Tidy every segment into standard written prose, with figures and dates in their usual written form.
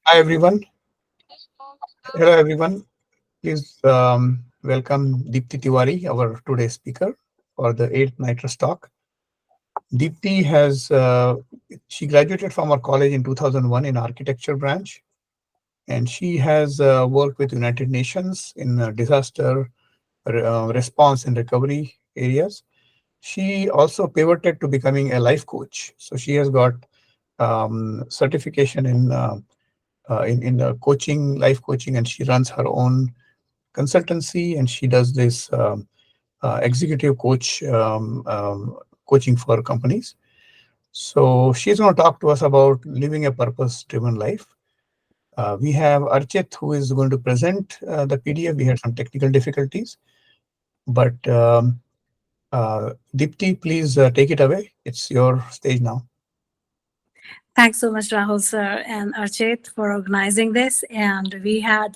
Hi everyone. Hello everyone. Please welcome Deepty Tiwari, our today's speaker for the 8th NITRUS talk. Deepti has she graduated from our college in 2001 in architecture branch, and she has worked with United Nations in disaster response and recovery areas. She also pivoted to becoming a life coach. So she has got certification in coaching, life coaching, and she runs her own consultancy, and she does this executive coaching for companies. So she's going to talk to us about living a purpose-driven life. We have Archit who is going to present the PDF. We had some technical difficulties, but Deepti, please take it away. It's your stage now. Thanks so much, Rahul sir and Archit, for organizing this. And we had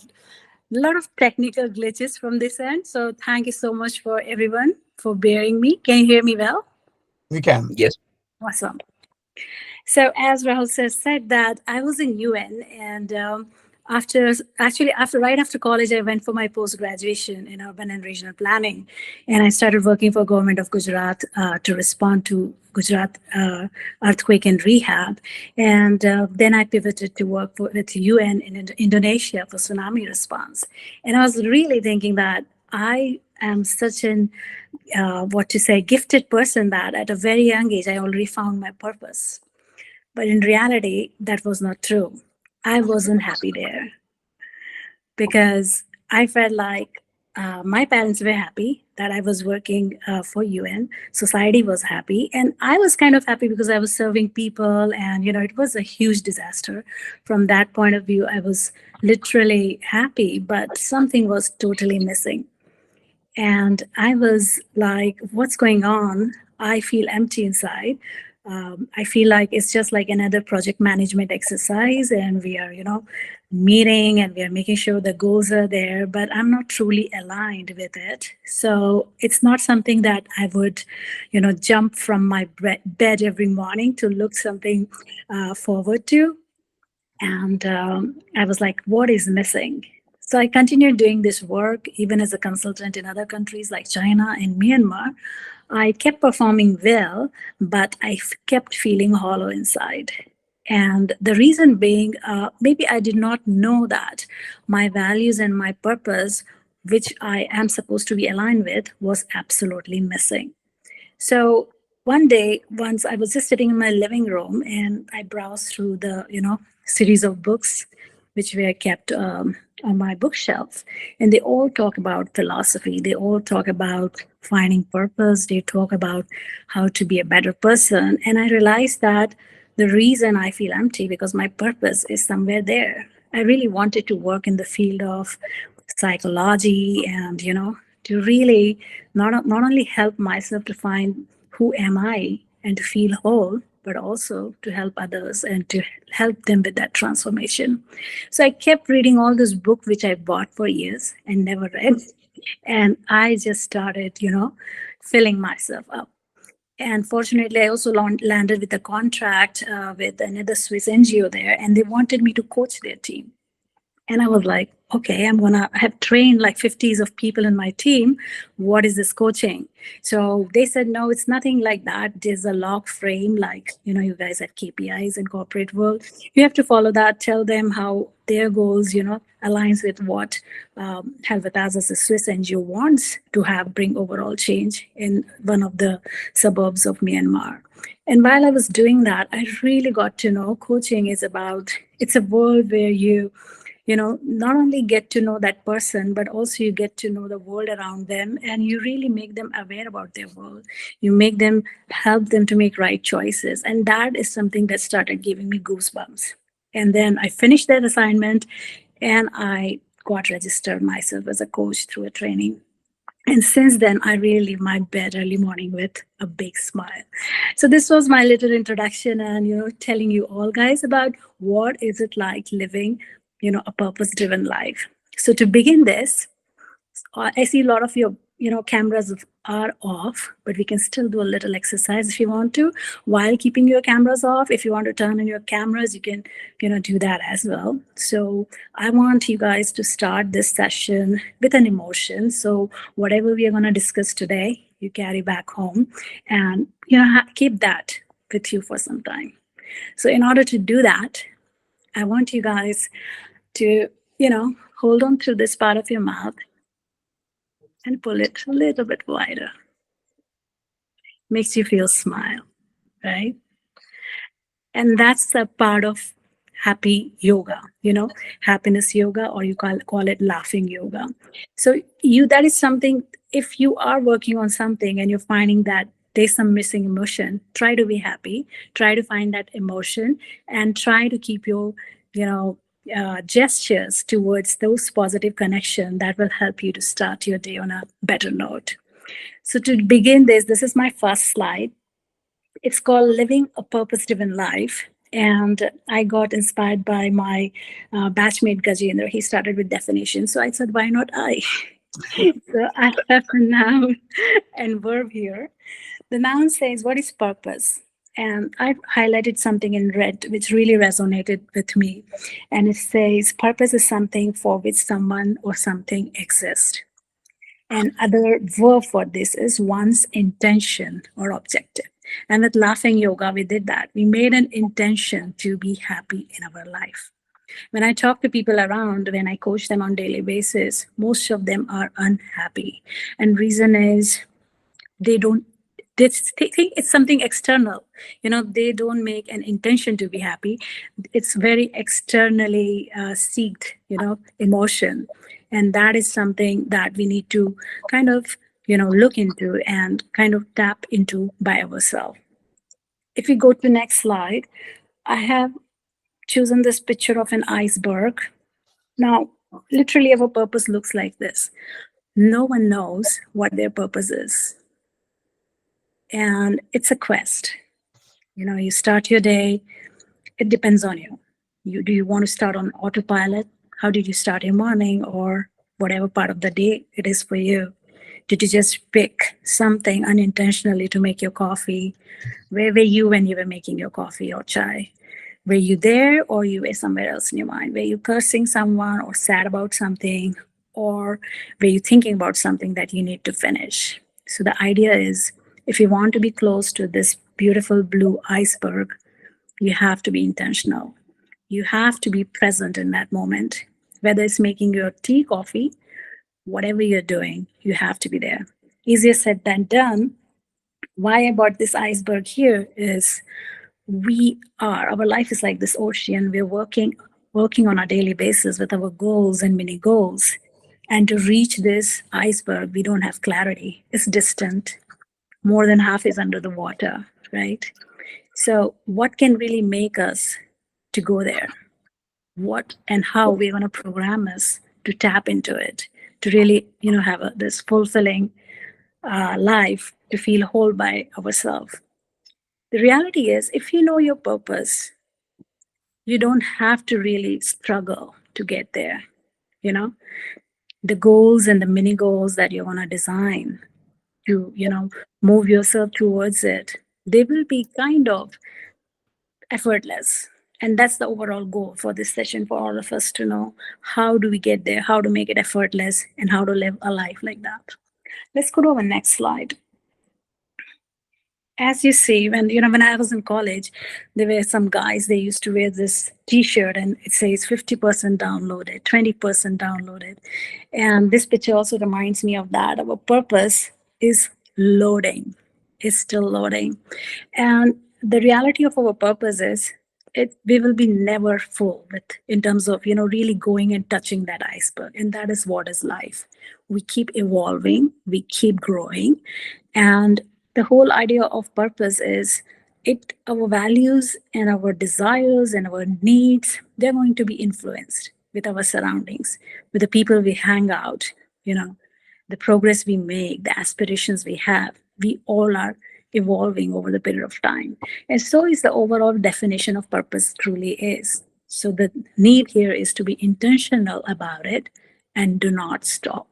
a lot of technical glitches from this end. So thank you so much for everyone for bearing me. Can you hear me well? We can. Yes. Awesome. So as Rahul sir said that I was in UN and after right after college I went for my post graduation in urban and regional planning, and I started working for government of Gujarat to respond to Gujarat earthquake and rehab, and then I pivoted to work with UN in Indonesia for tsunami response, and I was really thinking that I am such an what to say gifted person that at a very young age I already found my purpose, but in reality, that was not true. I wasn't happy there because I felt like my parents were happy that I was working for UN. Society was happy. And I was kind of happy because I was serving people. And, it was a huge disaster. From that point of view, I was literally happy, but something was totally missing. And I was like, what's going on? I feel empty inside. I feel like it's just like another project management exercise, and we are, meeting and we are making sure the goals are there, but I'm not truly aligned with it. So it's not something that I would, jump from my bed every morning to look something forward to. And I was like, what is missing? So I continued doing this work even as a consultant in other countries like China and Myanmar. I kept performing well, but kept feeling hollow inside. And the reason being, maybe I did not know that my values and my purpose, which I am supposed to be aligned with, was absolutely missing. So one day, once I was just sitting in my living room and I browsed through the, series of books which were kept on my bookshelf. And they all talk about philosophy. They all talk about finding purpose. They talk about how to be a better person. And I realized that the reason I feel empty because my purpose is somewhere there. I really wanted to work in the field of psychology and, to really not only help myself to find who am I and to feel whole, but also to help others and to help them with that transformation. So I kept reading all this book which I bought for years and never read. And I just started, filling myself up. And fortunately, I also landed with a contract with another Swiss NGO there, and they wanted me to coach their team. And I was like, okay, I'm going to have trained like 50s of people in my team. What is this coaching? So they said, no, it's nothing like that. There's a log frame, like, you guys have KPIs in corporate world. You have to follow that, tell them how their goals, aligns with what Helvetas as a Swiss NGO wants to have bring overall change in one of the suburbs of Myanmar. And while I was doing that, I really got to know coaching is about, it's a world where you not only get to know that person, but also you get to know the world around them, and you really make them aware about their world. You make them, help them to make right choices. And that is something that started giving me goosebumps. And then I finished that assignment and I got registered myself as a coach through a training. And since then, I really leave my bed early morning with a big smile. So this was my little introduction and, telling you all guys about what is it like living, a purpose-driven life. So to begin this, I see a lot of your cameras are off, but we can still do a little exercise if you want to while keeping your cameras off. If you want to turn on your cameras, you can, do that as well. So I want you guys to start this session with an emotion. So whatever we are going to discuss today, you carry back home and, keep that with you for some time. So in order to do that, I want you guys to, hold on to this part of your mouth and pull it a little bit wider. Makes you feel smile, right? And that's the part of happy yoga, happiness yoga, or you call it laughing yoga. So that is something, if you are working on something and you're finding that there's some missing emotion, try to be happy, try to find that emotion, and try to keep your, gestures towards those positive connection that will help you to start your day on a better note. So to begin this is my first slide. It's called Living a Purpose-Driven Life. And I got inspired by my batchmate Gajendra. He started with definition. So I said, why not I? So I have a noun and verb here. The noun says, what is purpose? And I've highlighted something in red, which really resonated with me. And it says, purpose is something for which someone or something exists. And other verb for this is one's intention or objective. And with laughing yoga, we did that. We made an intention to be happy in our life. When I talk to people around, when I coach them on daily basis, most of them are unhappy. And reason is they don't they think it's something external. They don't make an intention to be happy. It's very externally seeked, emotion. And that is something that we need to kind of, look into and kind of tap into by ourselves. If we go to next slide, I have chosen this picture of an iceberg. Now, literally our purpose looks like this. No one knows what their purpose is. And it's a quest. You start your day, it depends on you. Do you want to start on autopilot? How did you start your morning, or whatever part of the day it is for you? Did you just pick something unintentionally to make your coffee? Where were you when you were making your coffee or chai? Were you there, or you were somewhere else in your mind? Were you cursing someone or sad about something, or were you thinking about something that you need to finish? So the idea is, if you want to be close to this beautiful blue iceberg, you have to be intentional. You have to be present in that moment. Whether it's making your tea, coffee, whatever you're doing, you have to be there. Easier said than done. Why I brought this iceberg here is our life is like this ocean. We're working on a daily basis with our goals and mini goals. And to reach this iceberg, we don't have clarity. It's distant. More than half is under the water, right? So what can really make us to go there? What and how we're going to program us to tap into it, to really, have this fulfilling life, to feel whole by ourselves. The reality is, if you know your purpose, you don't have to really struggle to get there. The goals and the mini goals that you want to design to, move yourself towards it, they will be kind of effortless. And that's the overall goal for this session, for all of us to know how do we get there, how to make it effortless, and how to live a life like that. Let's go to our next slide. As you see, when I was in college, there were some guys, they used to wear this t-shirt and it says 50% downloaded, 20% downloaded. And this picture also reminds me of that. Our purpose is loading, is still loading. And the reality of our purpose is we will be never full with, in terms of, really going and touching that iceberg. And that is what is life. We keep evolving, we keep growing. And the whole idea of purpose is our values and our desires and our needs, they're going to be influenced with our surroundings, with the people we hang out, the progress we make, the aspirations we have. We all are evolving over the period of time. And so is the overall definition of purpose truly is. So the need here is to be intentional about it and do not stop.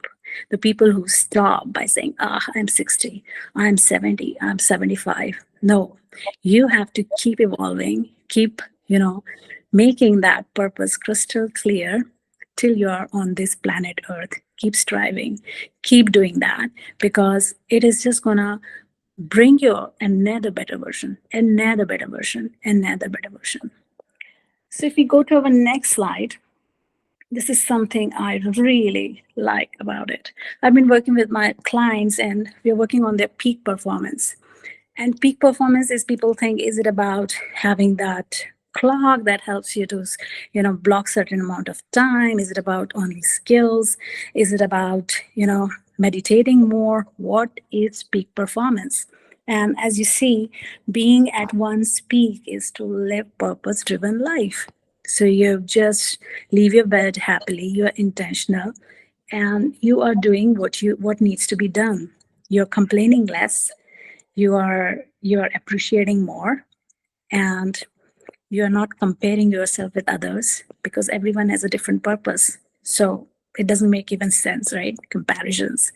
The people who stop by saying, I'm 60, I'm 70, I'm 75. No, you have to keep evolving, keep, making that purpose crystal clear till you're on this planet Earth. Keep striving, keep doing that, because it is just gonna bring you another better version, another better version, another better version. So if we go to our next slide, this is something I really like about it. I've been working with my clients and we're working on their peak performance. And peak performance is, people think, is it about having that clock that helps you to, block certain amount of time? Is it about only skills? Is it about, meditating more? What is peak performance? And as you see, being at one's peak is to live purpose-driven life. So you just leave your bed happily, you're intentional, and you are doing what needs to be done. You're complaining less, you are appreciating more, and you're not comparing yourself with others, because everyone has a different purpose. So it doesn't make even sense, right? Comparisons.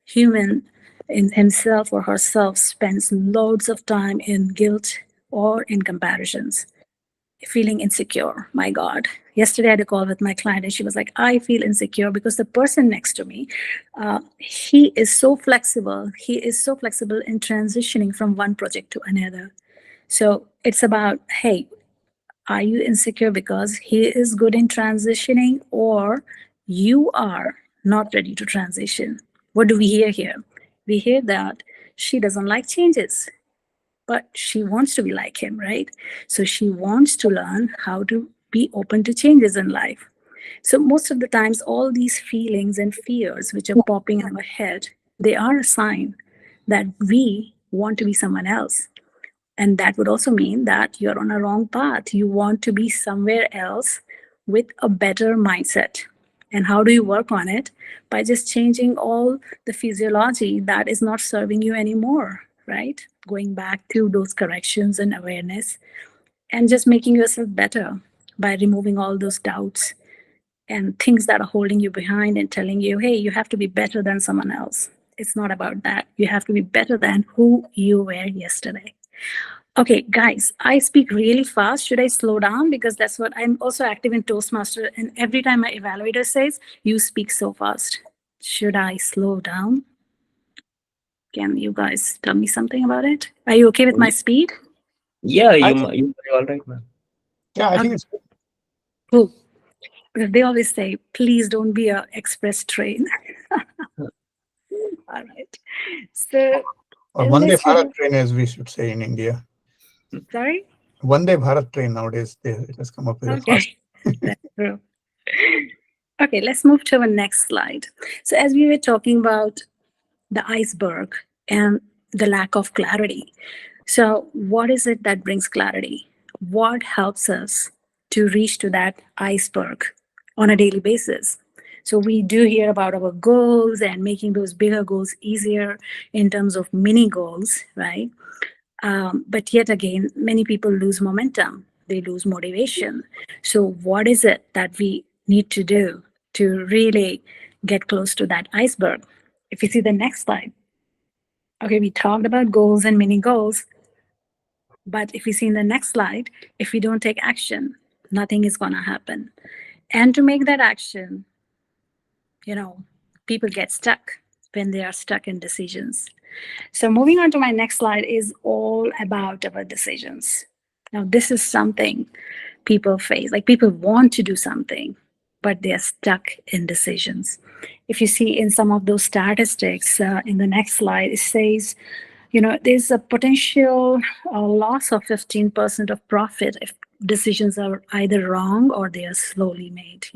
Human in himself or herself spends loads of time in guilt or in comparisons, feeling insecure. My God. Yesterday I had a call with my client and she was like, I feel insecure because the person next to me, he is so flexible. He is so flexible in transitioning from one project to another. So it's about, hey, are you insecure because he is good in transitioning, or you are not ready to transition? What do we hear here? We hear that she doesn't like changes, but she wants to be like him, right? So she wants to learn how to be open to changes in life. So most of the times, all these feelings and fears which are popping in our head, they are a sign that we want to be someone else. And that would also mean that you're on a wrong path. You want to be somewhere else with a better mindset. And how do you work on it? By just changing all the physiology that is not serving you anymore, right? Going back to those corrections and awareness, and just making yourself better by removing all those doubts and things that are holding you behind and telling you, hey, you have to be better than someone else. It's not about that. You have to be better than who you were yesterday. Okay, guys, I speak really fast. Should I slow down? Because that's what I'm also active in Toastmaster. And every time my evaluator says, you speak so fast. Should I slow down? Can you guys tell me something about it? Are you okay with my speed? Yeah, I think, you are all right, ma'am. yeah, I think Okay, it's good. cool. Because they always say, please don't be a express train. All right. So Or Vande let's Bharat move. train, as we should say in India. Sorry? Vande Bharat train nowadays, it has come up with a fast. Okay, that's true. Okay, let's move to our next slide. So as we were talking about the iceberg and the lack of clarity. So, what is it that brings clarity? What helps us to reach to that iceberg on a daily basis? So, we do hear about our goals and making those bigger goals easier in terms of mini goals, right? But yet again, many people lose momentum, they lose motivation. So, what is it that we need to do to really get close to that iceberg? If you see the next slide, okay, we talked about goals and mini goals, but if you see in the next slide, if we don't take action, nothing is going to happen. And to make that action, you know, people get stuck when they are stuck in decisions. So, moving on to my next slide is all about our decisions. Now, this is something people face. Like, people want to do something, but they are stuck in decisions. If you see in some of those statistics in the next slide, it says, there's a potential loss of 15% of profit if decisions are either wrong or they are slowly made.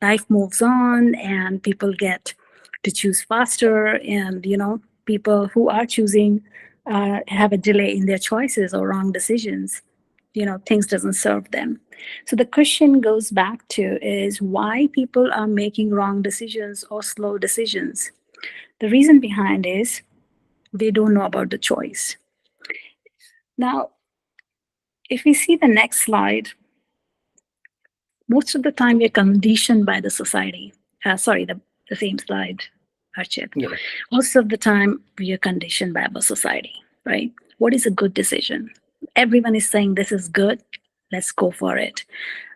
Life moves on and people get to choose faster, and people who are choosing have a delay in their choices or wrong decisions. Things doesn't serve them. So the question goes back to is why people are making wrong decisions or slow decisions. The reason behind is they don't know about the choice. Now, if we see the next slide, most of the time we're conditioned by the society. Sorry, the same slide. Archit. Yeah. Most of the time, we are conditioned by our society, right? What is a good decision? Everyone is saying this is good. Let's go for it.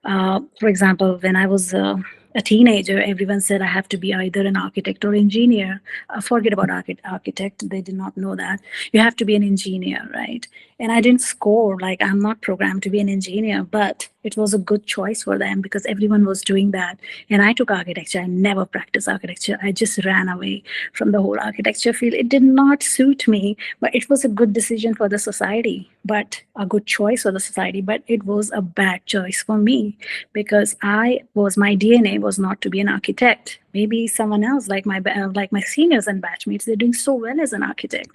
For example, when I was a teenager, everyone said I have to be either an architect or engineer. Forget about architect; they did not know that you have to be an engineer, right? And I didn't score, like I'm not programmed to be an engineer, but it was a good choice for them because everyone was doing that. And I took architecture. I never practiced architecture. I just ran away from the whole architecture field. It did not suit me, but it was a good decision for the society, but a good choice for the society. But it was a bad choice for me because my DNA was not to be an architect. Maybe someone else, like my seniors and batchmates, they're doing so well as an architect.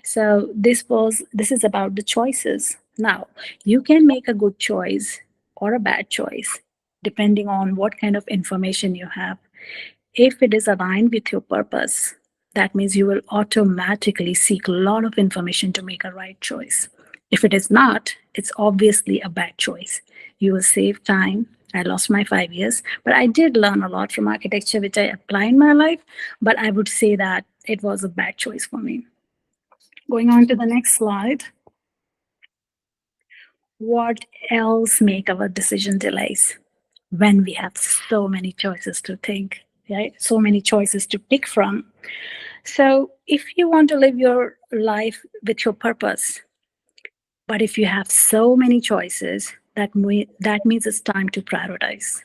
So this is about the choices. Now, you can make a good choice or a bad choice depending on what kind of information you have. If it is aligned with your purpose, that means you will automatically seek a lot of information to make a right choice. If it is not, it's obviously a bad choice. You will save time. I lost my 5 years, but I did learn a lot from architecture, which I apply in my life. But I would say that it was a bad choice for me. Going on to the next slide. What else make our decision delays when we have so many choices to think, right? So many choices to pick from. So if you want to live your life with your purpose, but if you have so many choices, that means it's time to prioritize.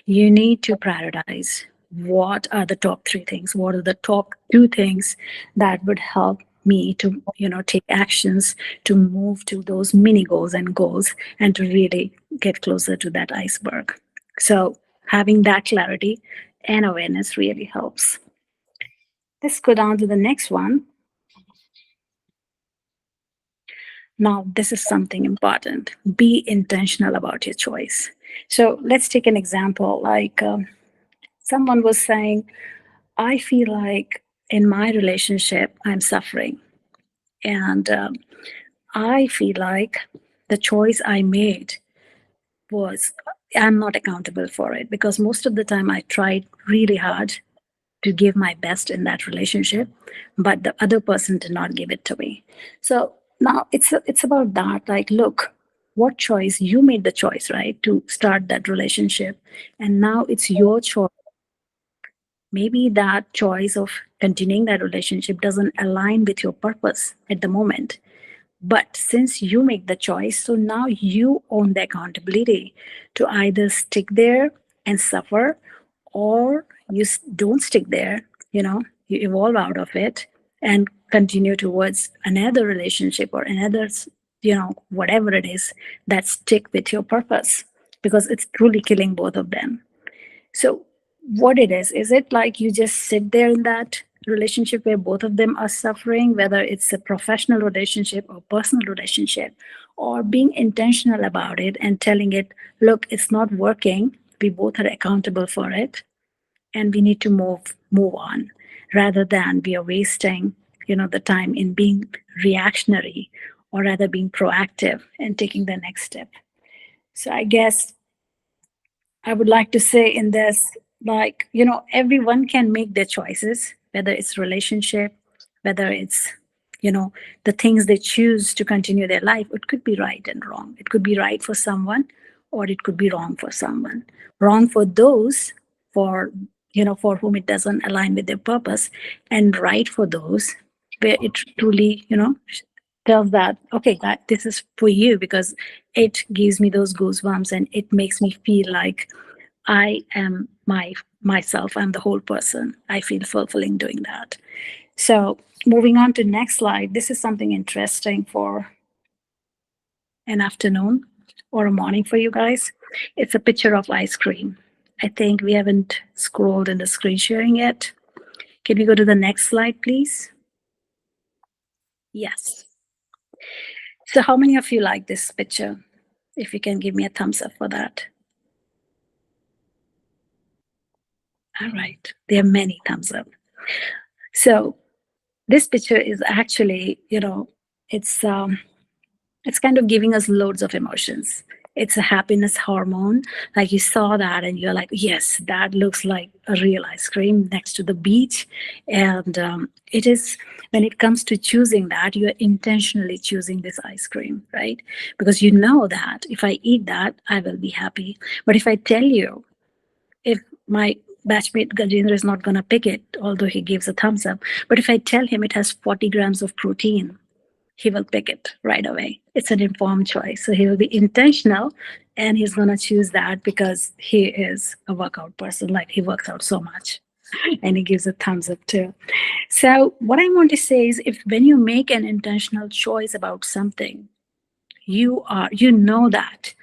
You need to prioritize what are the top three things, what are the top two things that would help me to take actions to move to those mini goals and goals and to really get closer to that iceberg. So having that clarity and awareness really helps. Let's go down to the next one. Now, this is something important. Be intentional about your choice. So, let's take an example. Like someone was saying, I feel like in my relationship, I'm suffering. And I feel like the choice I made was, I'm not accountable for it because most of the time I tried really hard to give my best in that relationship, but the other person did not give it to me. So now it's about that. Like, look, what choice you made the choice, right, to start that relationship, and now it's your choice. Maybe that choice of continuing that relationship doesn't align with your purpose at the moment. But since you make the choice, so now you own the accountability to either stick there and suffer, or you don't stick there, you evolve out of it and continue towards another relationship or another, whatever it is that stick with your purpose because it's truly killing both of them. So, what it is it like you just sit there in that relationship where both of them are suffering, whether it's a professional relationship or personal relationship, or being intentional about it and telling it, look, it's not working. We both are accountable for it and we need to move on rather than we are wasting the time in being reactionary or rather being proactive and taking the next step. So I guess I would like to say in this, like, everyone can make their choices, whether it's relationship, whether it's, the things they choose to continue their life. It could be right and wrong. It could be right for someone, or it could be wrong for someone. Wrong for those for, for whom it doesn't align with their purpose, and right for those where it truly, tells that, okay, that this is for you because it gives me those goosebumps and it makes me feel like I am myself. I'm the whole person. I feel fulfilling doing that. So moving on to next slide. This is something interesting for an afternoon or a morning for you guys. It's a picture of ice cream. I think we haven't scrolled in the screen sharing yet. Can we go to the next slide, please? Yes. So how many of you like this picture? If you can give me a thumbs up for that. All right. There are many thumbs up. So this picture is actually, it's kind of giving us loads of emotions. It's a happiness hormone. Like you saw that and you're like, yes, that looks like a real ice cream next to the beach. And it is, when it comes to choosing that, you're intentionally choosing this ice cream, right? Because you know that if I eat that, I will be happy. But if I tell you, if my batchmate Gajendra is not going to pick it, although he gives a thumbs up, but if I tell him it has 40 grams of protein, he will pick it right away. It's an informed choice. So he will be intentional and he's going to choose that because he is a workout person. Like he works out so much and he gives a thumbs up too. So, what I want to say is if when you make an intentional choice about something, you know that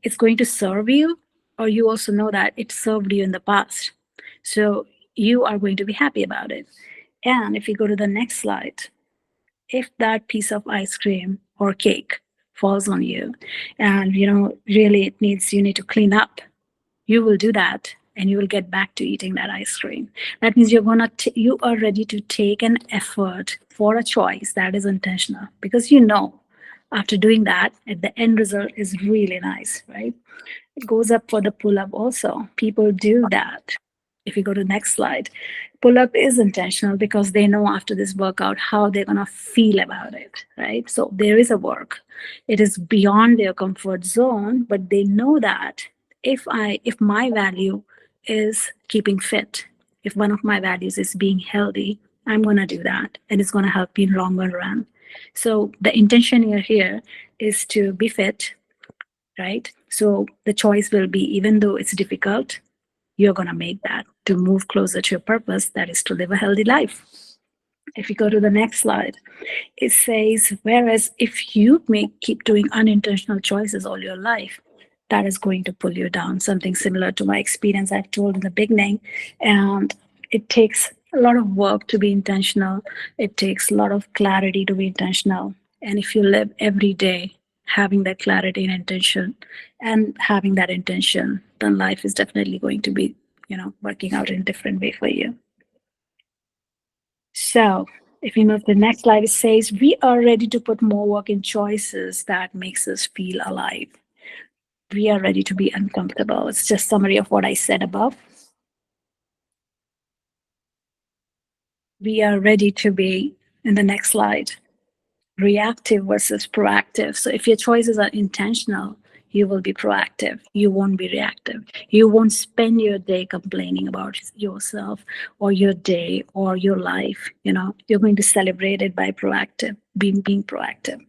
it's going to serve you, or you also know that it served you in the past. So, you are going to be happy about it. And if you go to the next slide, if that piece of ice cream or cake falls on you and really it needs you need to clean up, you will do that and you will get back to eating that ice cream. That means you are ready to take an effort for a choice that is intentional, because after doing that the end result is really nice, right? It goes up for the pull up also. People do that. If you go to the next slide, pull up is intentional because they know after this workout how they're going to feel about it, right? So there is a work. It is beyond their comfort zone, but they know that if my value is keeping fit, if one of my values is being healthy, I'm going to do that and it's going to help me in longer run. So the intention here is to be fit, right? So the choice will be, even though it's difficult, you're going to make that to move closer to your purpose, that is to live a healthy life. If you go to the next slide, it says, whereas if you keep doing unintentional choices all your life, that is going to pull you down. Something similar to my experience I've told in the beginning. And it takes a lot of work to be intentional. It takes a lot of clarity to be intentional. And if you live every day having that clarity and intention and having that intention, then life is definitely going to be, working out in a different way for you. So if we move to the next slide, it says we are ready to put more work in choices that makes us feel alive. We are ready to be uncomfortable. It's just summary of what I said above. We are ready to be, in the next slide, reactive versus proactive. So if your choices are intentional, you will be proactive. You won't be reactive. You won't spend your day complaining about yourself or your day or your life. You're going to celebrate it by being proactive.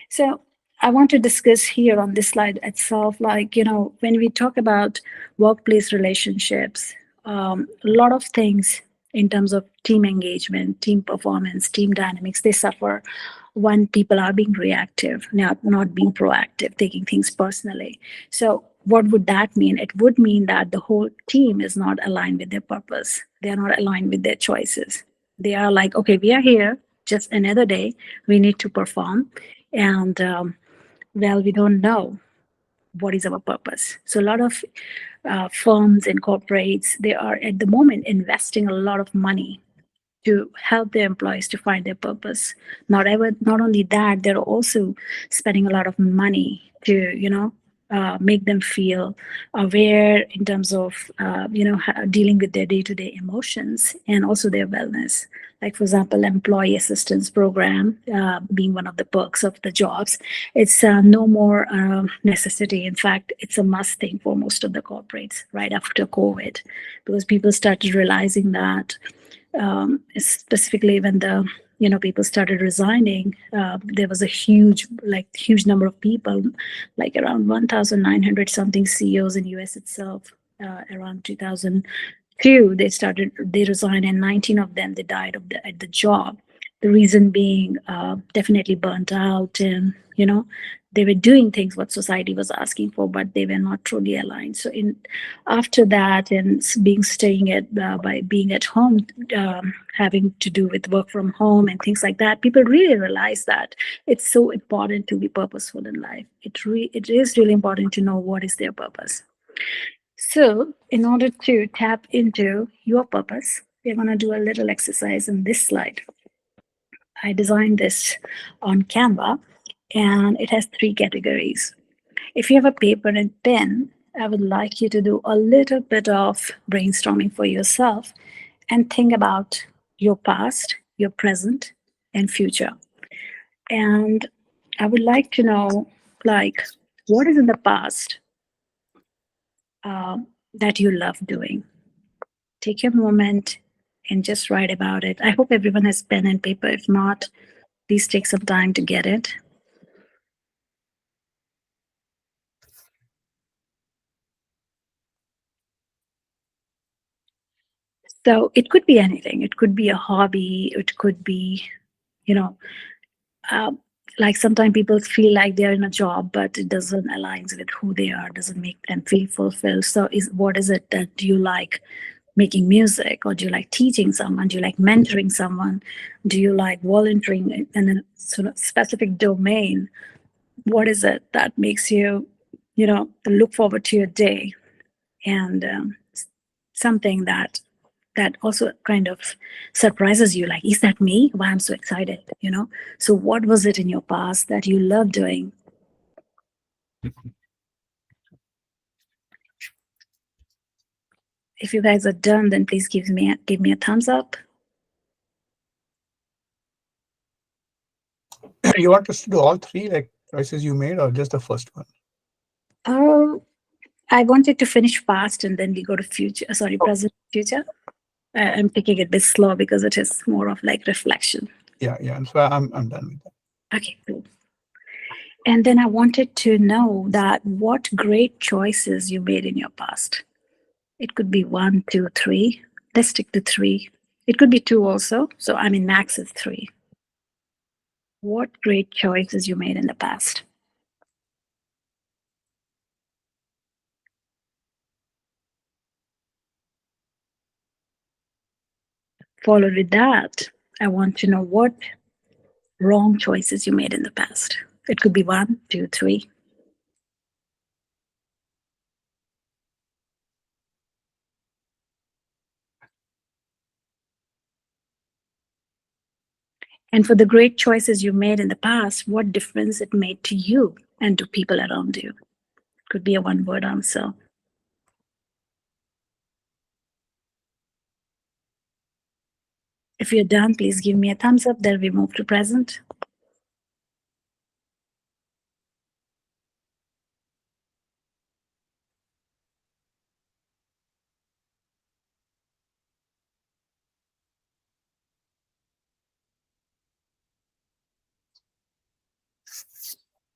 So I want to discuss here on this slide itself, like, when we talk about workplace relationships, a lot of things in terms of team engagement, team performance, team dynamics, they suffer when people are being reactive, not being proactive, taking things personally. So what would that mean? It would mean that the whole team is not aligned with their purpose. They are not aligned with their choices. They are like, okay, we are here, just another day. We need to perform. And we don't know what is our purpose. So a lot of firms and corporates, they are at the moment investing a lot of money to help their employees to find their purpose. Not only that, they're also spending a lot of money to, make them feel aware in terms of, dealing with their day-to-day emotions and also their wellness. Like, for example, employee assistance program being one of the perks of the jobs. It's no more necessity. In fact, it's a must thing for most of the corporates right after COVID, because people started realizing that specifically when the people started resigning, there was a huge number of people, like around 1,900 something CEOs in US itself. Around 2002 they resigned, and 19 of them, they died at the job. The reason being definitely burnt out, and they were doing things what society was asking for, but they were not truly aligned. So after that, and being staying by being at home, having to do with work from home and things like that, people really realize that it's so important to be purposeful in life. It is really important to know what is their purpose. So in order to tap into your purpose, we're going to do a little exercise in this slide. I designed this on Canva, and it has 3 categories. If you have a paper and pen, I would like you to do a little bit of brainstorming for yourself and think about your past, your present, and future. And I would like to know, like, what is in the past that you love doing? Take your moment and just write about it. I hope everyone has pen and paper. If not, please take some time to get it. So it could be anything. It could be a hobby. It could be, you know, uh, like sometimes people feel like they're in a job, but it doesn't align with who they are, doesn't make them feel fulfilled. So is what is it that you like? Making music, or do you like teaching someone? Do you like mentoring someone? Do you like volunteering in a sort of specific domain? What is it that makes you, look forward to your day? And something that also kind of surprises you, like, is that me? Why I'm so excited? So what was it in your past that you love doing? If you guys are done, then please give me a thumbs up. You want us to do all three, like choices you made, or just the first one? Oh, I wanted to finish past and then we go to future. Sorry, Oh, present, future. I'm taking it a bit slow because it is more of like reflection. yeah, yeah. And so I'm done with that. Okay, cool. And then I wanted to know that what great choices you made in your past. It could be one, two, three. Let's stick to three. It could be two also. So I mean, max is three. What great choices you made in the past? Followed with that, I want to know what wrong choices you made in the past. It could be one, two, three. And for the great choices you made in the past, what difference it made to you and to people around you? Could be a one word answer. If you're done, please give me a thumbs up. Then we move to present.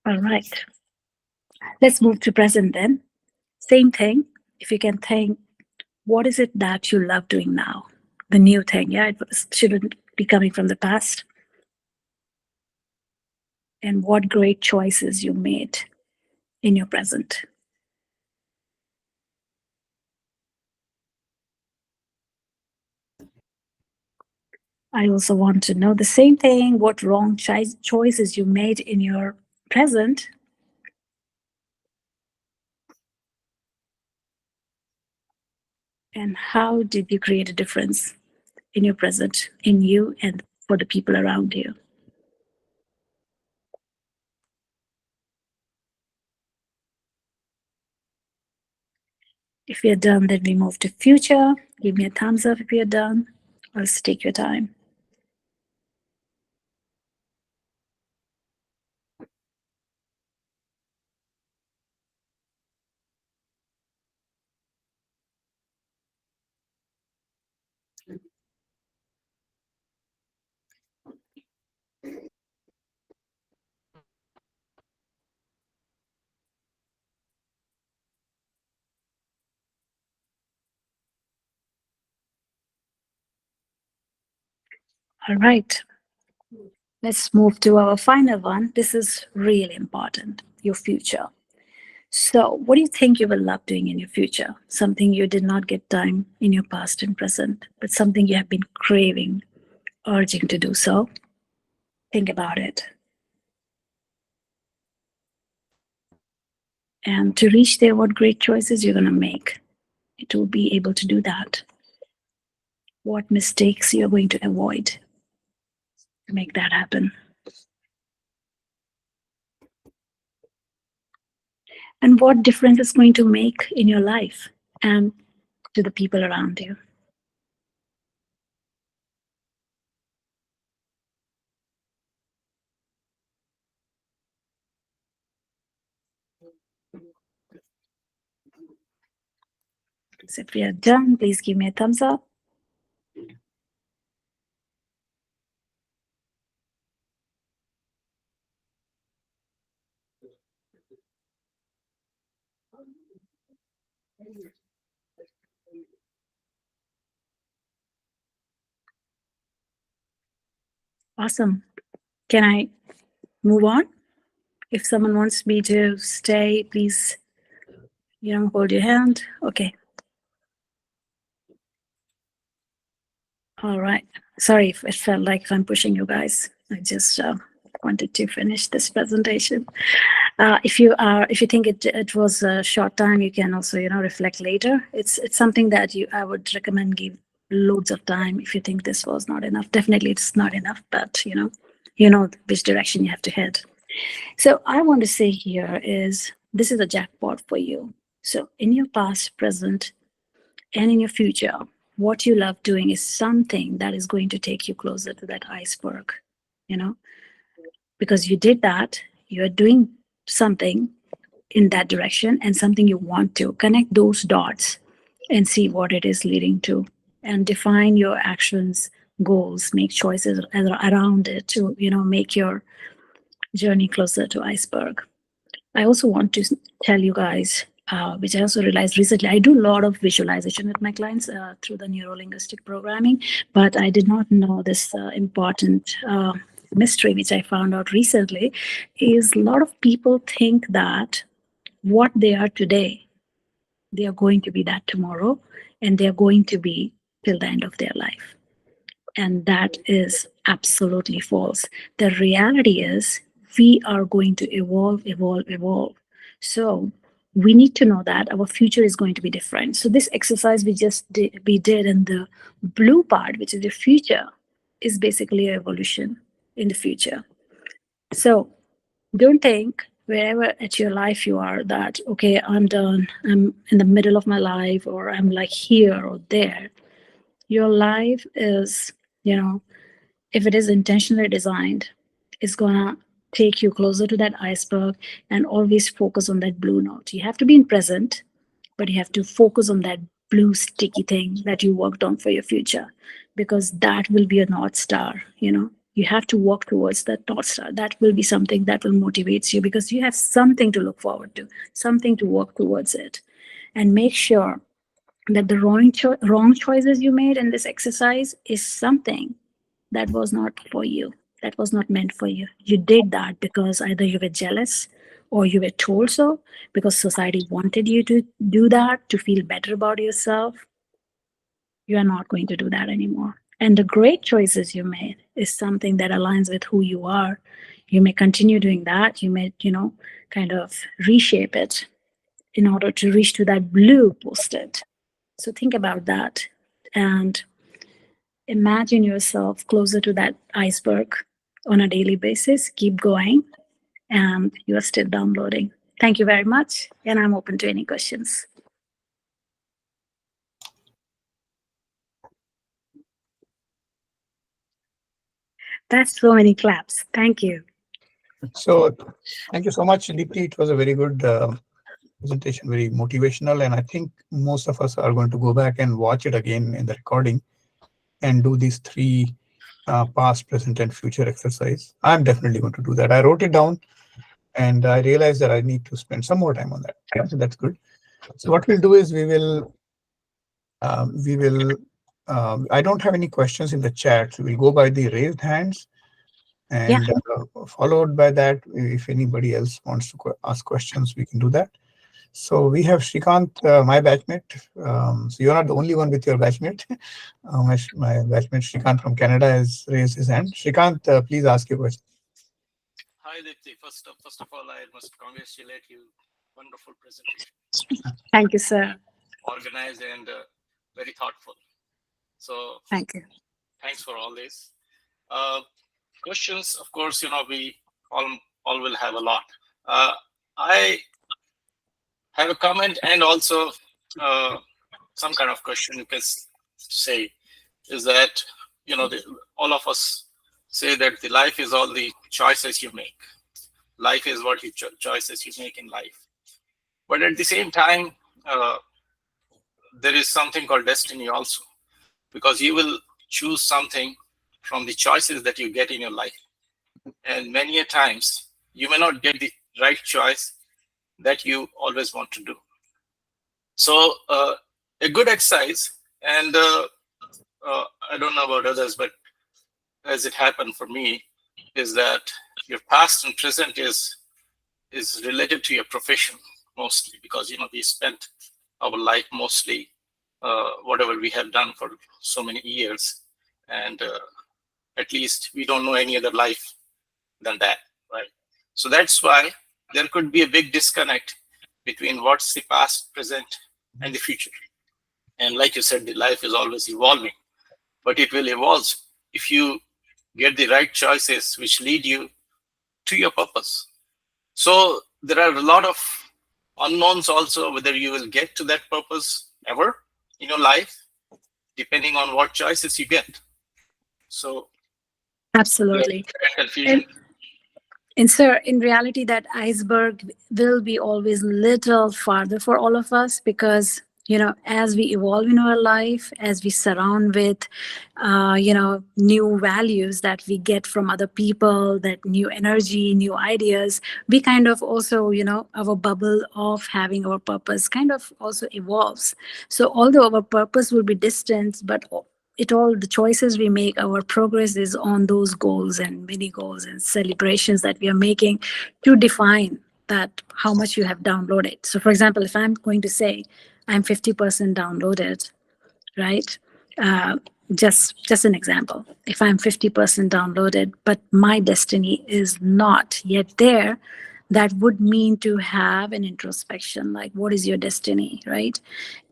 All right. Let's move to present then. Same thing. If you can think, what is it that you love doing now? The new thing. Yeah, shouldn't be coming from the past. And what great choices you made in your present. I also want to know the same thing, what wrong choices you made in your present, and how did you create a difference in your present, in you and for the people around you. If you're done, then we move to future. Give me a thumbs up if you're done. Or else take your time. All right. Let's move to our final one. This is really important, your future. So, what do you think you will love doing in your future? Something you did not get time in your past and present, but something you have been craving, urging to do so. Think about it. And to reach there, what great choices you're going to make to be able to do that. What mistakes you're going to avoid to make that happen. and what difference it's going to make in your life and to the people around you. So if you're done, please give me a thumbs up. Awesome. Can I move on? If someone wants me to stay, please, hold your hand. Okay. All right. Sorry if it felt like if I'm pushing you guys. I just wanted to finish this presentation. If you think it was a short time, you can also reflect later. It's something that I would recommend give loads of time. If you think this was not enough, definitely it's not enough. But you know which direction you have to head. So I want to say here is this is a jackpot for you. So in your past, present, and in your future, what you love doing is something that is going to take you closer to that iceberg, you know, because you did that, you're doing something in that direction and something you want to connect those dots and see what it is leading to and define your actions, goals, make choices around it to, make your journey closer to iceberg. I also want to tell you guys, which I also realized recently, I do a lot of visualization with my clients through the neuro-linguistic programming, but I did not know this important mystery, which I found out recently, is a lot of people think that what they are today, they are going to be that tomorrow, and they are going to be till the end of their life. And that is absolutely false. The reality is, we are going to evolve, evolve, evolve. So we need to know that our future is going to be different. So this exercise we did in the blue part, which is the future, is basically evolution in the future. So don't think wherever at your life you are that okay, I'm done, I'm in the middle of my life, or I'm like here or there. Your life is, if it is intentionally designed, it's gonna take you closer to that iceberg, and always focus on that blue note. You have to be in present, but you have to focus on that blue sticky thing that you worked on for your future, because that will be a north star. You have to work towards that north star. That will be something that will motivate you, because you have something to look forward to, something to work towards it. And make sure that the wrong choices you made in this exercise is something that was not for you, that was not meant for you. You did that because either you were jealous, or you were told so, because society wanted you to do that to feel better about yourself. You are not going to do that anymore. And the great choices you made is something that aligns with who you are. You may continue doing that. You may, kind of reshape it in order to reach to that blue post-it. So think about that and imagine yourself closer to that iceberg on a daily basis. Keep going, and you are still downloading. Thank you very much, and I'm open to any questions. That's so many claps. Thank you. So thank you so much, Deepti. It was a very good presentation, very motivational, and I think most of us are going to go back and watch it again in the recording and do these three past, present, and future exercise. I'm definitely going to do that. I wrote it down, and I realized that I need to spend some more time on that. So that's good. So what we'll do is we will. I don't have any questions in the chat, so we'll go by the raised hands, Yeah. and followed by that, if anybody else wants to ask questions, we can do that. So we have Shrikant, my batchmate. So you're not the only one with your batchmate. My batchmate Shrikant from Canada has raised his hand. Shrikant, please ask your question. Hi, Deepti. First of all, I must congratulate you. Wonderful presentation. Thank you, sir. Organized and very thoughtful. So Thank you. thanks for all this. Questions, of course, we all will have a lot. I have a comment and also some kind of question you can say is that, all of us say that the life is all the choices you make. Life is what you choices you make in life. But at the same time, there is something called destiny also, because you will choose something from the choices that you get in your life. And many a times you may not get the right choice that you always want to do. So a good exercise, and I don't know about others, but as it happened for me, is that your past and present is related to your profession mostly, because we spent our life mostly whatever we have done for so many years, and at least we don't know any other life than that, right? So that's why there could be a big disconnect between what's the past, present, and the future. And like you said, the life is always evolving, but it will evolve if you get the right choices which lead you to your purpose. So there are a lot of unknowns also, whether you will get to that purpose ever in your life, depending on what choices you get. So Absolutely. confusion. And sir, in reality, that iceberg will be always little farther for all of us because, as we evolve in our life, as we surround with, new values that we get from other people, that new energy, new ideas, we kind of also, our bubble of having our purpose kind of also evolves. So although our purpose will be distant, but it all the choices we make, our progress is on those goals and mini goals and celebrations that we are making to define that how much you have downloaded. So for example, if I'm going to say I'm 50% downloaded, right? uh, just an example, if I'm 50% downloaded but my destiny is not yet there, that would mean to have an introspection, like what is your destiny, right?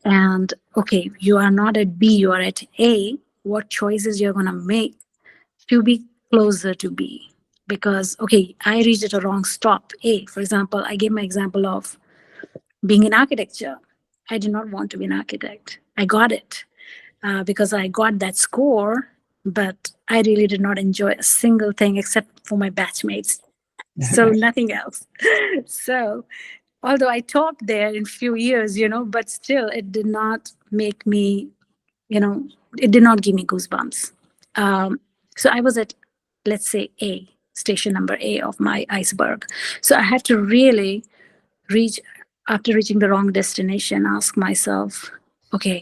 And okay, you are not at B, you are at A. What choices you're going to make to be closer to B? Because okay, I reached at a wrong stop, A. For example, I gave my example of being in architecture. I did not want to be an architect. I got it because I got that score, but I really did not enjoy a single thing except for my batchmates. So nothing else. So although I topped there in few years, but still it did not make me, it did not give me goosebumps. So I was at, let's say, A, station number A of my iceberg. So I have to really reach, after reaching the wrong destination, ask myself, okay,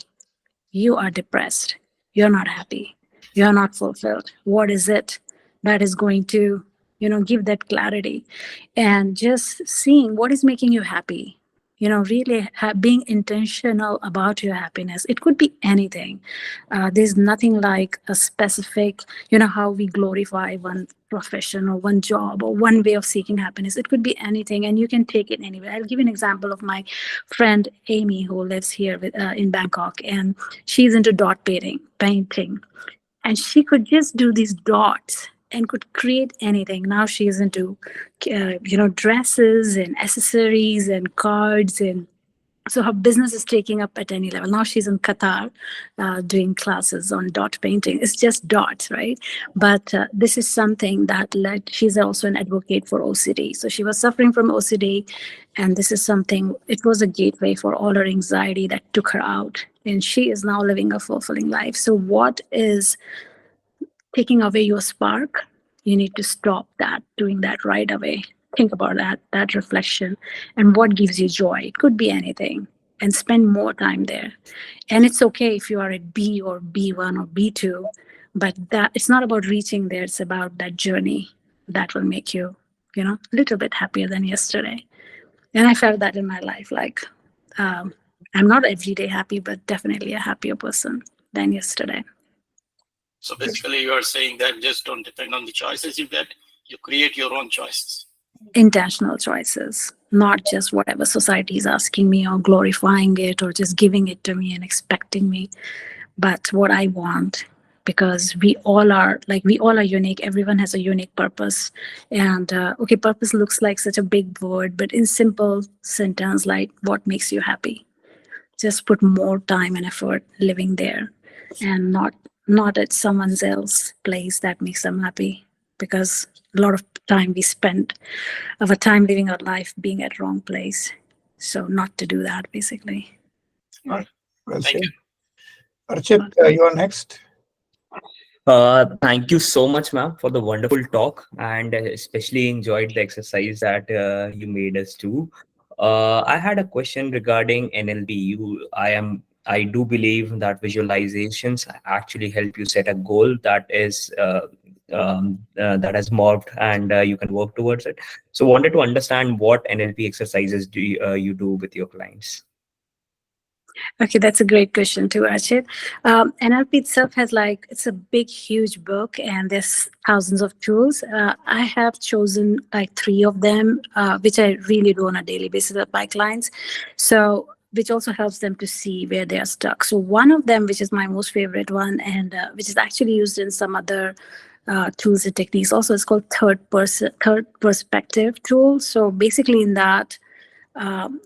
you are depressed, you're not happy, you're not fulfilled. What is it that is going to, give that clarity? And just seeing what is making you happy, really being intentional about your happiness. It could be anything. There's nothing like a specific, how we glorify one profession or one job or one way of seeking happiness. It could be anything, and you can take it anywhere. I'll give you an example of my friend Amy, who lives here in Bangkok, and she's into dot painting, and she could just do these dots and could create anything. Now she's into, dresses and accessories and cards, and so her business is taking up at any level. Now she's in Qatar doing classes on dot painting. It's just dots, right? But this is something that led, she's also an advocate for OCD. So she was suffering from OCD, and this is something, it was a gateway for all her anxiety that took her out. And she is now living a fulfilling life. So what is taking away your spark? You need to stop that, doing that right away. Think about that reflection, and what gives you joy. It could be anything, and spend more time there. And it's okay if you are at B or B1 or B2, but that it's not about reaching there. It's about that journey that will make you, a little bit happier than yesterday. And I felt that in my life. Like, I'm not everyday happy, but definitely a happier person than yesterday. So basically, you are saying that just don't depend on the choices you get. You create your own choices. Intentional choices, not just whatever society is asking me or glorifying it or just giving it to me and expecting me, but what I want, because we all are unique. Everyone has a unique purpose. And okay, purpose looks like such a big word, but in simple sentence, like what makes you happy? Just put more time and effort living there, and not at someone else's place that makes them happy, because a lot of time we spend our time living our life being at wrong place. So not to do that, basically. Well Thank said. you. Archit, you are next. Thank you so much, ma'am, for the wonderful talk, and especially enjoyed the exercise that you made us do. I had a question regarding NLP. I do believe that visualizations actually help you set a goal that is that has morphed, and you can work towards it. So, wanted to understand what NLP exercises you do with your clients. Okay, that's a great question too, Archit. NLP itself has it's a big, huge book, and there's thousands of tools. I have chosen like three of them, which I really do on a daily basis with my clients. So, which also helps them to see where they are stuck. So, one of them, which is my most favorite one, and which is actually used in some other tools and techniques, also is called third perspective tool. So, basically, in that,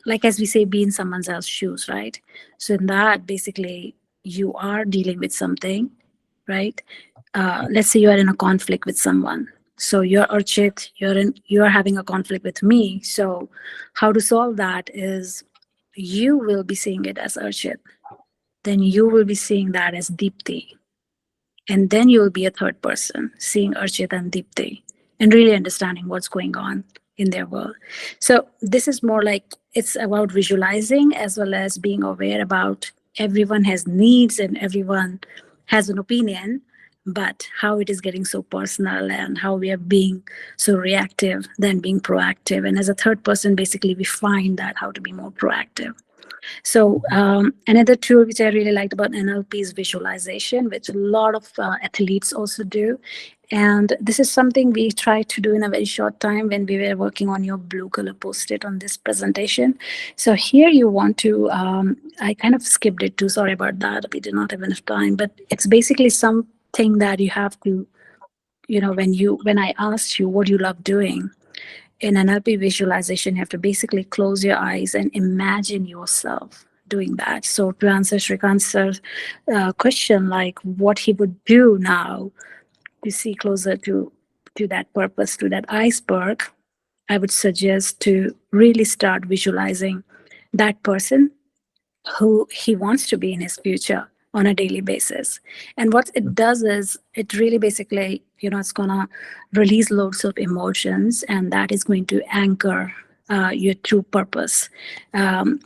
like as we say, be in someone else's shoes, right? So in that, basically, you are dealing with something, right? Let's say you are in a conflict with someone. So you're Archit, you're having a conflict with me. So how to solve that is, you will be seeing it as Archit, then you will be seeing that as Deepti, and then you will be a third person seeing Archit and Deepti and really understanding what's going on in their world. So this is more like, it's about visualizing as well as being aware about everyone has needs and everyone has an opinion, but how it is getting so personal and how we are being so reactive than being proactive. And as a third person, basically we find that how to be more proactive. So another tool which I really liked about NLP is visualization, which a lot of athletes also do. And this is something we tried to do in a very short time when we were working on your blue color post-it on this presentation. So here you want to, I kind of skipped it too, sorry about that. We did not have enough time, but it's basically something that you have to, when I asked you what you love doing, in NLP visualization, you have to basically close your eyes and imagine yourself doing that. So to answer Shrikant's question, like what he would do now to see closer to that purpose, to that iceberg, I would suggest to really start visualizing that person who he wants to be in his future on a daily basis. And what it does is, it really basically, it's going to release loads of emotions, and that is going to anchor your true purpose. And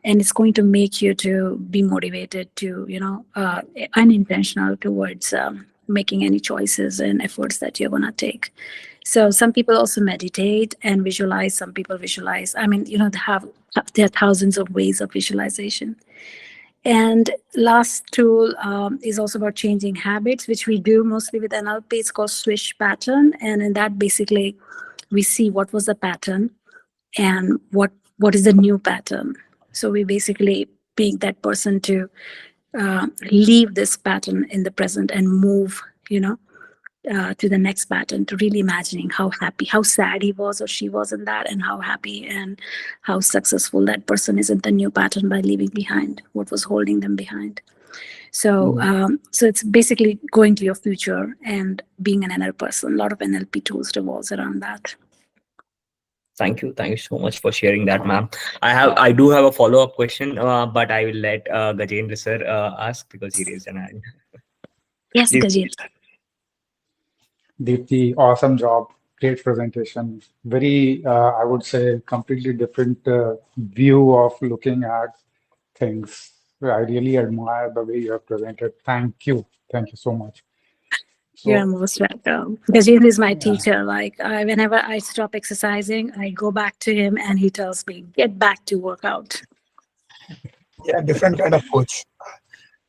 it's going to make you to be motivated to, unintentional towards making any choices and efforts that you're going to take. So some people also meditate and visualize. Some people visualize. I mean, there are thousands of ways of visualization. And last tool is also about changing habits, which we do mostly with NLP. It's called swish pattern. And in that, basically, we see what was the pattern and what is the new pattern. So we basically make that person to leave this pattern in the present and move, to the next pattern, to really imagining how happy, how sad he was or she was in that, and how happy and how successful that person is in the new pattern by leaving behind what was holding them behind. So, so it's basically going to your future and being an NLP person. A lot of NLP tools revolves around that. Thank you. Thank you so much for sharing that, ma'am. I do have a follow-up question, but I will let Gajendra sir ask because he raised an hand. Yes, Please. Gajendra. Deepti, awesome job. Great presentation. Very, I would say, completely different view of looking at things. I really admire the way you have presented. Thank you. Thank you so much. You're So, most welcome. Gajendra is my teacher. Like whenever I stop exercising, I go back to him and he tells me, get back to workout. Yeah, different kind of coach.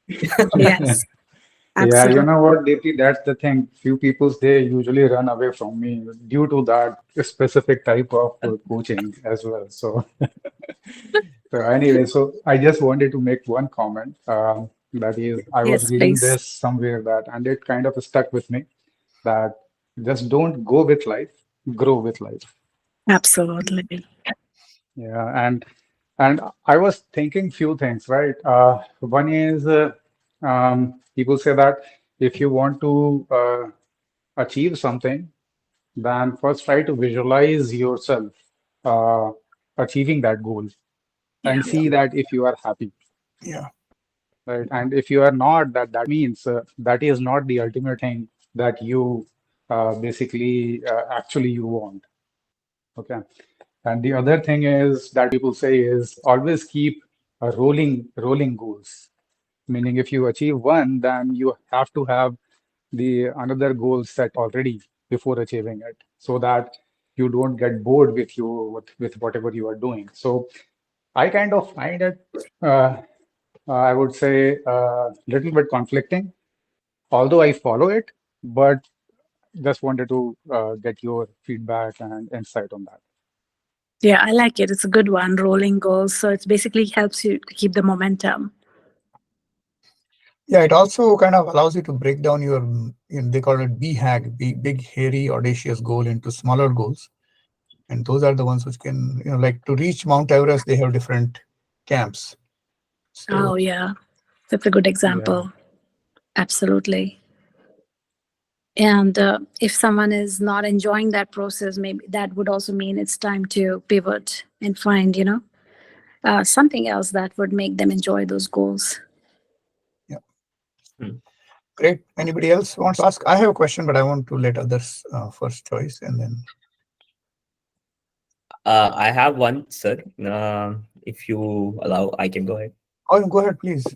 Yes, yeah, you absolutely. know what, Deepti, that's the thing. Few people, they usually run away from me due to that specific type of coaching as well. So, so anyway, so I just wanted to make one comment. That is, I was Yes, reading please. this somewhere that, and it kind of stuck with me that just don't go with life, grow with life. Absolutely. Yeah, and I was thinking few things, right? One is people say that if you want to achieve something, then first try to visualize yourself uh, achieving that goal Yeah. and Yeah. see that if you are happy, Yeah. right? And if you are not, that means that is not the ultimate thing that you basically actually you want. Okay. And the other thing is that people say is always keep a rolling goals. Meaning if you achieve one, then you have to have the another goal set already before achieving it, so that you don't get bored with whatever you are doing. So I kind of find it, I would say, a little bit conflicting, although I follow it, but just wanted to get your feedback and insight on that. Yeah, I like it. It's a good one, rolling goals. So it basically helps you to keep the momentum. Yeah, it also kind of allows you to break down your, they call it BHAG, big, hairy, audacious goal into smaller goals. And those are the ones which can, like to reach Mount Everest, they have different camps. So Oh, yeah. That's a good Yeah. example. Absolutely. And if someone is not enjoying that process, maybe that would also mean it's time to pivot and find, something else that would make them enjoy those goals. yeah, Hmm. great. Anybody else wants to ask? I have a question, but I want to let others first choice and then. I have one, sir. If you allow, I can go ahead. Oh, go ahead, please.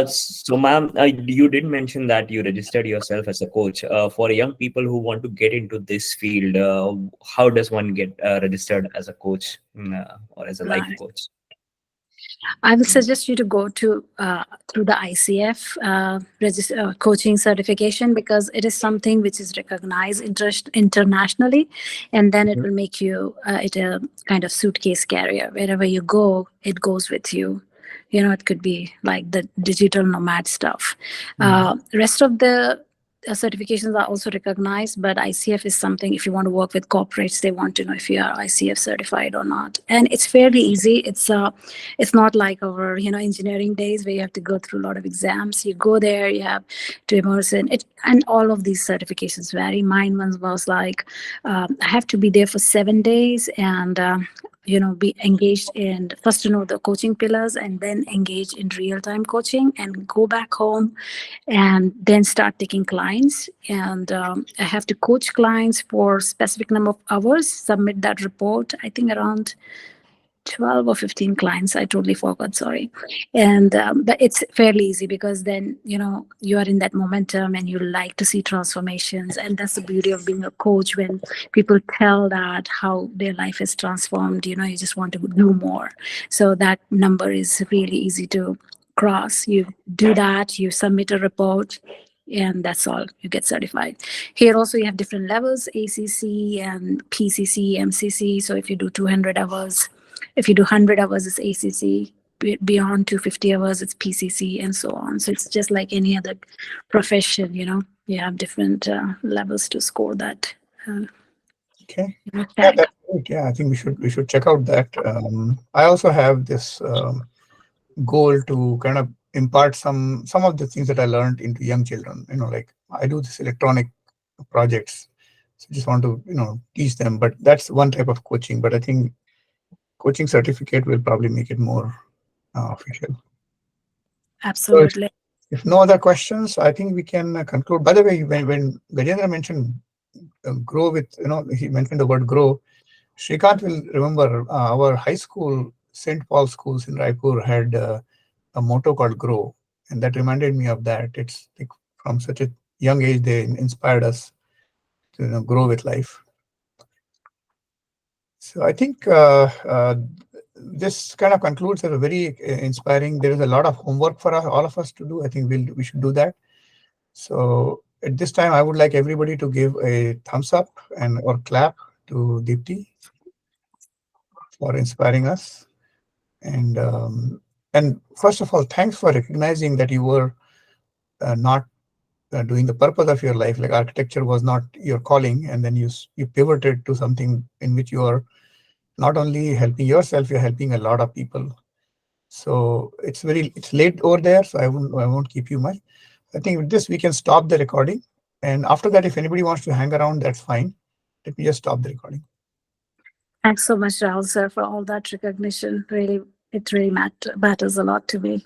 So, ma'am, you did mention that you registered yourself as a coach. For young people who want to get into this field, how does one get registered as a coach, or as a life Right. coach? I would suggest you to go to through the ICF coaching certification, because it is something which is recognized internationally, and then it Mhm. will make you it a kind of suitcase carrier. Wherever you go, it goes with you. It could be like the digital nomad stuff. Rest of the certifications are also recognized, but ICF is something, if you want to work with corporates, they want to know if you are ICF certified or not. And it's fairly easy. It's not like our engineering days where you have to go through a lot of exams. You go there, you have to immerse in it, and all of these certifications vary. Mine was like I have to be there for 7 days, and be engaged in, first to know the coaching pillars, and then engage in real-time coaching, and go back home and then start taking clients. And I have to coach clients for specific number of hours, submit that report, I think around 12 or 15 clients, I totally forgot, sorry. And but it's fairly easy, because then you are in that momentum and you like to see transformations. And that's the beauty of being a coach. When people tell that how their life is transformed, you just want to do more. So that number is really easy to cross. You do that, you submit a report, and that's all, you get certified. Here also you have different levels, ACC and PCC, MCC. So if you do 200 hours, if you do 100 hours, it's ACC. Beyond 250 hours, it's PCC, and so on. So it's just like any other profession, you have different levels to score that Okay. Yeah, tag. that's great. Yeah, I think we should check out that. I also have this goal to kind of impart some of the things that I learned into young children. Like I do this electronic projects, so just want to teach them. But that's one type of coaching. But I think coaching certificate will probably make it more official. So Absolutely. if no other questions, I think we can conclude. By the way, when Gajendra mentioned grow with, he mentioned the word grow. Shrikant will remember our high school, St. Paul schools in Raipur had a motto called grow. And that reminded me of that. It's like from such a young age, they inspired us to grow with life. So I think this kind of concludes a very inspiring. There is a lot of homework for us, all of us to do. I think we should do that. So at this time, I would like everybody to give a thumbs up and or clap to Deepti for inspiring us. And And first of all, thanks for recognizing that you were not doing the purpose of your life, like architecture was not your calling, and then you pivoted to something in which you are not only helping yourself, you're helping a lot of people. So it's late over there, so I won't keep you much. I think with this we can stop the recording, and after that, if anybody wants to hang around, that's fine. Let me just stop the recording. Thanks so much, Rahul sir, for all that recognition. Really, it really matters a lot to me.